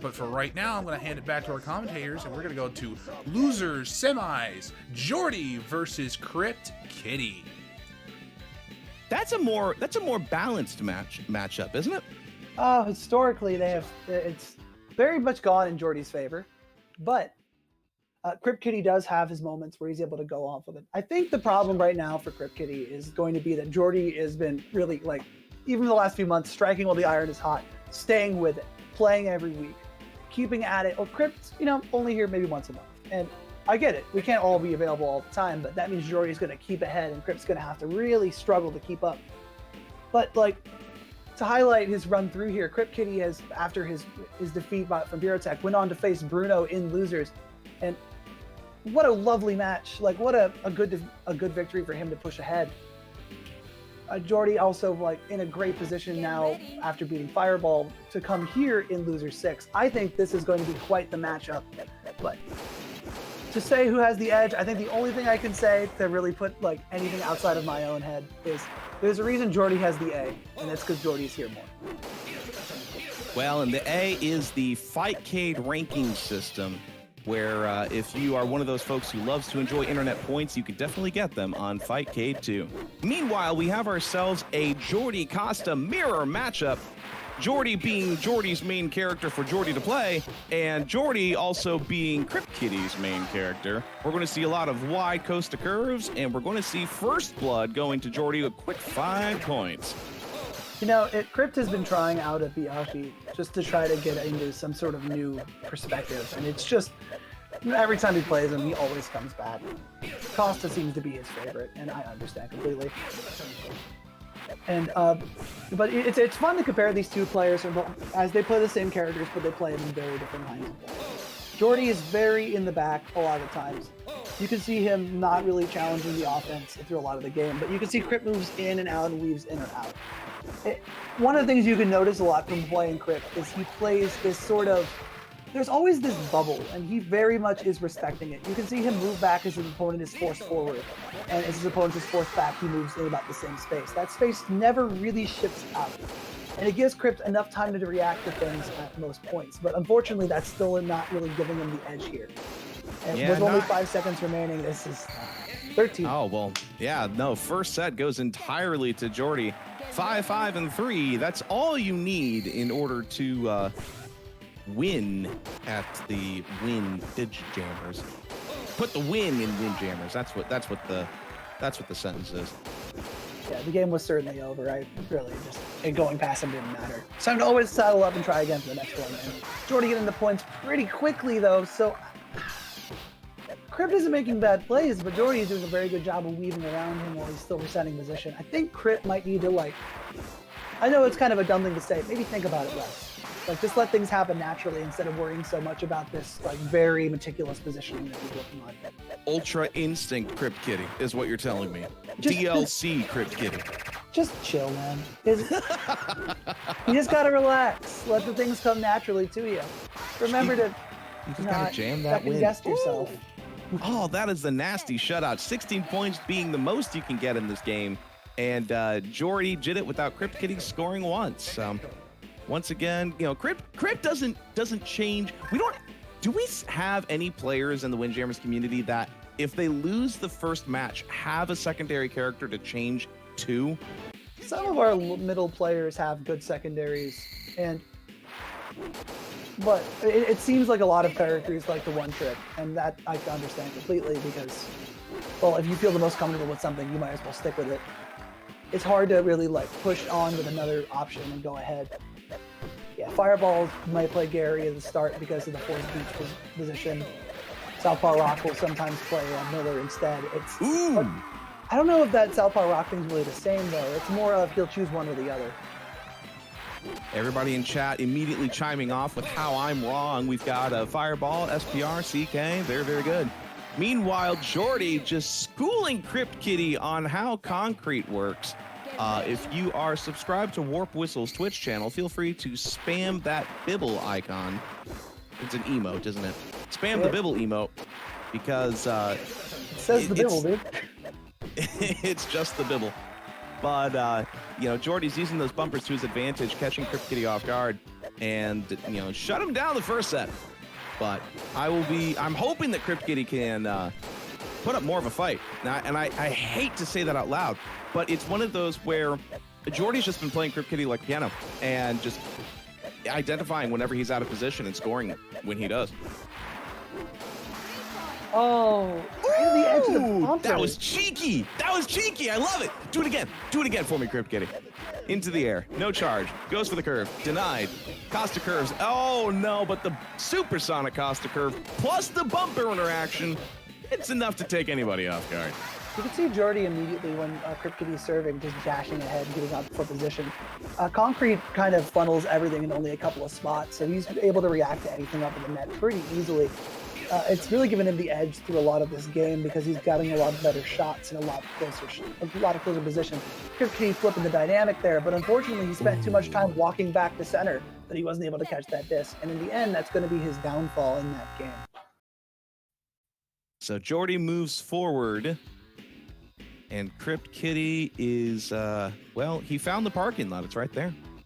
But for right now, I'm going to hand it back to our commentators, and we're going to go to losers semis, Geordi versus CryptKiddie. That's a more balanced matchup, isn't it? Historically, it's very much gone in Geordi's favor, but CryptKiddie does have his moments where he's able to go off with it. I think the problem right now for CryptKiddie is going to be that Geordi has been really, like, even the last few months, striking while the iron is hot, staying with it, playing every week, keeping at it. Well, Crypt's, only here maybe once a month. And I get it. We can't all be available all the time, but that means Geordi's going to keep ahead and Crypt's going to have to really struggle to keep up. But, to highlight his run through here, CryptKiddie has, after his defeat from Birotech, went on to face Bruno in losers. And what a lovely match. What a good victory for him to push ahead. Geordi also in a great position now after beating Fireball to come here in loser 6. I think this is going to be quite the matchup. But to say who has the edge, I think the only thing I can say to really put anything outside of my own head is there's a reason Geordi has the A, and it's because Geordi's here more. Well, and the A is the Fightcade ranking system, where if you are one of those folks who loves to enjoy internet points, you can definitely get them on Fightcade too. Meanwhile, we have ourselves a Geordi Costa mirror matchup. Geordi being Geordi's main character for Geordi to play, and Geordi also being CryptKiddie's main character. We're going to see a lot of wide Costa curves, and we're going to see First Blood going to Geordi with quick 5 points. Crypt has been trying out at Biashi just to try to get into some sort of new perspective, and it's just, every time he plays him, he always comes back. Costa seems to be his favorite, and I understand completely. And but it's fun to compare these two players as they play the same characters, but they play them in very different lines. Geordi is very in the back a lot of the times. You can see him not really challenging the offense through a lot of the game, but you can see Crypt moves in and out and weaves in or out. One of the things you can notice a lot from playing Crypt is he plays this sort of, there's always this bubble, and he very much is respecting it. You can see him move back as his opponent is forced forward, and as his opponent is forced back, he moves in about the same space. That space never really shifts out, and it gives Crypt enough time to react to things at most points. But unfortunately, that's still not really giving him the edge here. And with only 5 seconds remaining, this is 13. Oh, well, yeah, no, first set goes entirely to Geordi. 5, 5, and 3. That's all you need in order to win at the Windjammers. Put the win in Windjammers. That's what the sentence is. Yeah, the game was certainly over. I really and going past him didn't matter. It's time to always saddle up and try again for the next one. And Geordi getting the points pretty quickly though, so Crypt isn't making bad plays, but Geordi is doing a very good job of weaving around him while he's still resetting position. I think Crypt might need to I know it's kind of a dumb thing to say, maybe think about it less. Just let things happen naturally instead of worrying so much about this very meticulous positioning that he's working on. Ultra Instinct CryptKiddie is what you're telling me. DLC CryptKiddie. Just chill, man. You just gotta relax. Let the things come naturally to you. Remember to not second guess yourself. Oh, that is the nasty shutout. 16 points being the most you can get in this game. And Geordi did it without CryptKiddie scoring once. Once again, Crypt doesn't change. Do we have any players in the Windjammers community that, if they lose the first match, have a secondary character to change to? Some of our middle players have good secondaries, but it seems like a lot of characters like the one trick, and that I can understand completely because, well, if you feel the most comfortable with something, you might as well stick with it. It's hard to really push on with another option and go ahead. Yeah, Fireball might play Gary at the start because of the force beach position. Southpaw Rock will sometimes play Miller instead. I don't know if that Southpaw Rock thing's really the same though. It's more of he'll choose one or the other. Everybody in chat immediately chiming off with how I'm wrong. We've got Fireball, SPR, CK, very, very good. Meanwhile, Geordi just schooling CryptKiddie on how concrete works. If you are subscribed to Warp Whistle's Twitch channel, feel free to spam that Bibble icon. It's an emote, isn't it? Spam the Bibble emote because it says the Bibble, dude. It's just the Bibble. But Geordi's using those bumpers to his advantage, catching CryptKiddie off guard. and shut him down the first set. But I'm hoping that CryptKiddie can put up more of a fight. Now, and I hate to say that out loud, but it's one of those where Geordi's just been playing CryptKiddie like piano and just identifying whenever he's out of position and scoring when he does. Oh, right at the edge of the bumper. That was cheeky. That was cheeky. I love it. Do it again. Do it again for me, CryptKiddie. Into the air. No charge. Goes for the curve. Denied. Costa curves. Oh, no, but the supersonic Costa curve plus the bumper interaction, it's enough to take anybody off guard. You can see Geordi immediately when CryptKiddie's serving, just dashing ahead and getting out for position. Concrete kind of funnels everything in only a couple of spots, so he's able to react to anything up in the net pretty easily. It's really given him the edge through a lot of this game because he's getting a lot better shots in a lot closer position. CryptKiddie flipping the dynamic there, but unfortunately he spent too much time walking back to center that he wasn't able to catch that disc, and in the end, that's going to be his downfall in that game. So Geordi moves forward. And CryptKiddie is, he found the parking lot. It's right there.